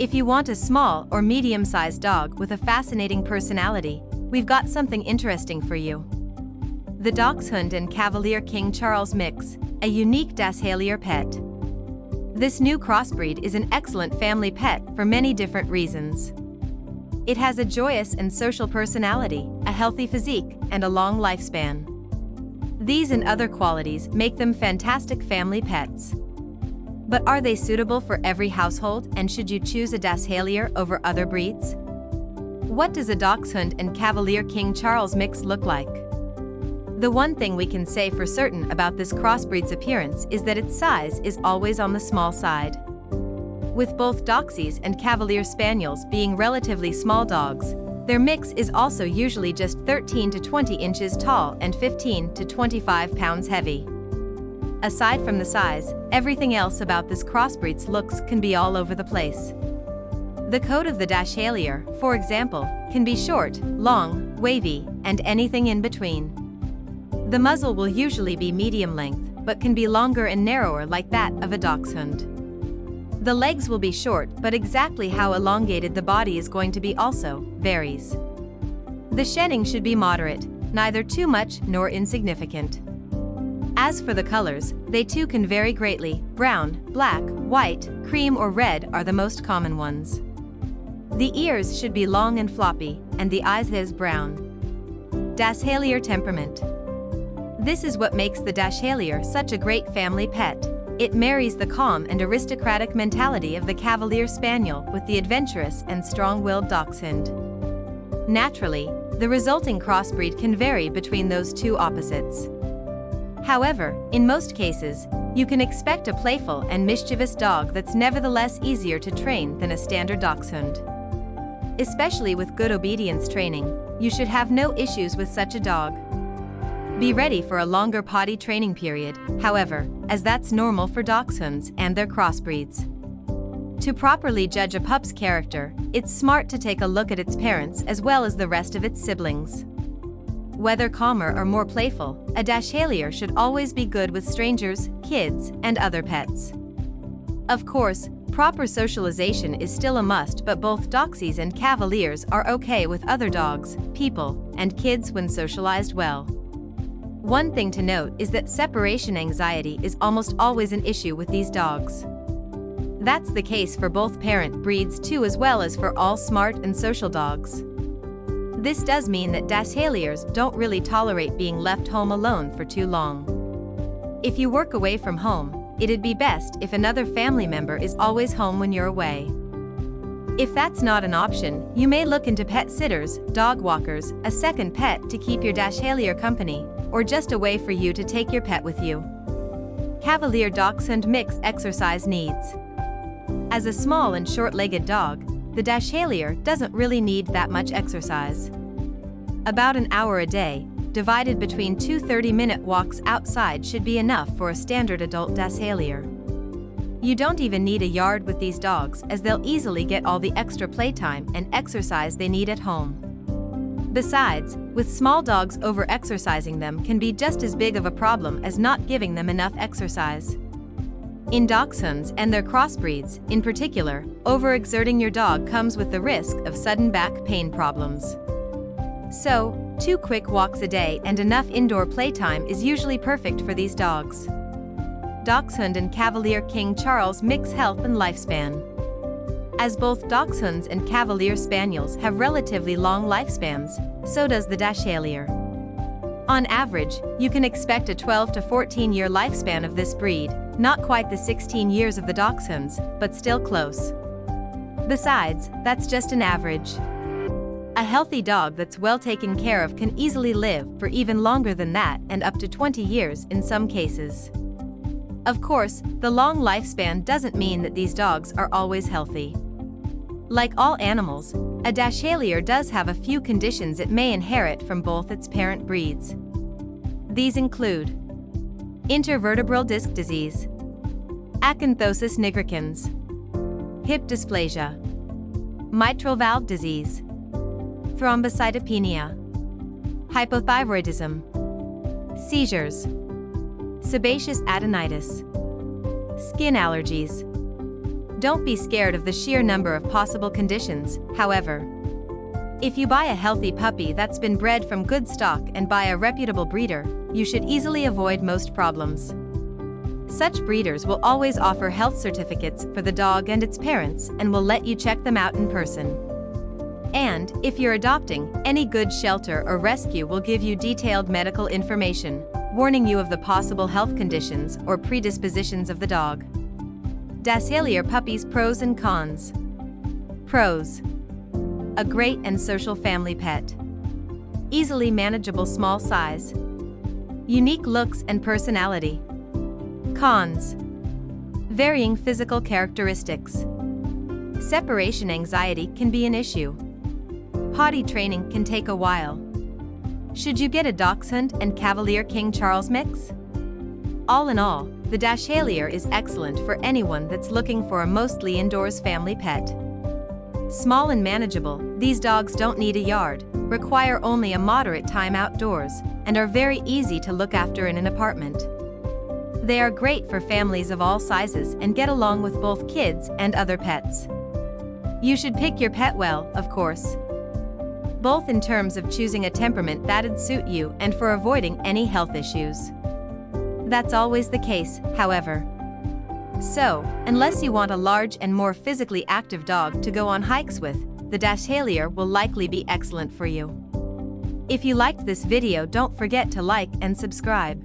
If you want a small or medium-sized dog with a fascinating personality, we've got something interesting for you. The Dachshund and Cavalier King Charles mix, a unique Dashalier pet. This new crossbreed is an excellent family pet for many different reasons. It has a joyous and social personality, a healthy physique, and a long lifespan. These and other qualities make them fantastic family pets. But are they suitable for every household, and should you choose a Dashalier over other breeds? What does a Dachshund and Cavalier King Charles mix look like? The one thing we can say for certain about this crossbreed's appearance is that its size is always on the small side. With both Dachsies and Cavalier Spaniels being relatively small dogs, their mix is also usually just 13 to 20 inches tall and 15 to 25 pounds heavy. Aside from the size, everything else about this crossbreed's looks can be all over the place. The coat of the Dashalier, for example, can be short, long, wavy, and anything in between. The muzzle will usually be medium length, but can be longer and narrower like that of a Dachshund. The legs will be short, but exactly how elongated the body is going to be also varies. The shedding should be moderate, neither too much nor insignificant. As for the colors, they too can vary greatly. Brown, black, white, cream or red are the most common ones. The ears should be long and floppy, and the eyes is brown. Dashalier temperament. This is what makes the Dashalier such a great family pet. It marries the calm and aristocratic mentality of the Cavalier Spaniel with the adventurous and strong-willed Dachshund. Naturally, the resulting crossbreed can vary between those two opposites. However, in most cases, you can expect a playful and mischievous dog that's nevertheless easier to train than a standard Dachshund. Especially with good obedience training, you should have no issues with such a dog. Be ready for a longer potty training period, however, as that's normal for Dachshunds and their crossbreeds. To properly judge a pup's character, it's smart to take a look at its parents as well as the rest of its siblings. Whether calmer or more playful, a Dashalier should always be good with strangers, kids, and other pets. Of course, proper socialization is still a must, but both Dachsies and Cavaliers are okay with other dogs, people, and kids when socialized well. One thing to note is that separation anxiety is almost always an issue with these dogs. That's the case for both parent breeds too, as well as for all smart and social dogs. This does mean that Dashaliers don't really tolerate being left home alone for too long. If you work away from home, it'd be best if another family member is always home when you're away. If that's not an option, you may look into pet sitters, dog walkers, a second pet to keep your Dashalier company, or just a way for you to take your pet with you. Cavalier Dachshund mix exercise needs. As a small and short-legged dog, the Dashalier doesn't really need that much exercise. About an hour a day, divided between 2 30-minute walks outside, should be enough for a standard adult Dashalier. You don't even need a yard with these dogs, as they'll easily get all the extra playtime and exercise they need at home. Besides, with small dogs, over-exercising them can be just as big of a problem as not giving them enough exercise. In Dachshunds and their crossbreeds, in particular, overexerting your dog comes with the risk of sudden back pain problems. So, 2 quick walks a day and enough indoor playtime is usually perfect for these dogs. Dachshund and Cavalier King Charles mix health and lifespan. As both Dachshunds and Cavalier Spaniels have relatively long lifespans, so does the Dashalier. On average, you can expect a 12 to 14-year lifespan of this breed, not quite the 16 years of the Dachshunds, but still close. Besides, that's just an average. A healthy dog that's well taken care of can easily live for even longer than that, and up to 20 years in some cases. Of course, the long lifespan doesn't mean that these dogs are always healthy. Like all animals, a Dashalier does have a few conditions it may inherit from both its parent breeds. These include intervertebral disc disease, acanthosis nigricans, hip dysplasia, mitral valve disease, thrombocytopenia, hypothyroidism, seizures, sebaceous adenitis, skin allergies, Don't be scared of the sheer number of possible conditions, however. If you buy a healthy puppy that's been bred from good stock and by a reputable breeder, you should easily avoid most problems. Such breeders will always offer health certificates for the dog and its parents and will let you check them out in person. And, if you're adopting, any good shelter or rescue will give you detailed medical information, warning you of the possible health conditions or predispositions of the dog. Dashalier puppies: pros and cons. Pros: a great and social family pet. Easily manageable small size. Unique looks and personality. Cons: varying physical characteristics. Separation anxiety can be an issue. Potty training can take a while. Should you get a Dachshund and Cavalier King Charles mix? All in all, the Dashalier is excellent for anyone that's looking for a mostly indoors family pet. Small and manageable, these dogs don't need a yard, require only a moderate time outdoors, and are very easy to look after in an apartment. They are great for families of all sizes and get along with both kids and other pets. You should pick your pet well, of course, both in terms of choosing a temperament that'd suit you and for avoiding any health issues. That's always the case, however. So, unless you want a large and more physically active dog to go on hikes with, the Dashalier will likely be excellent for you. If you liked this video, don't forget to like and subscribe.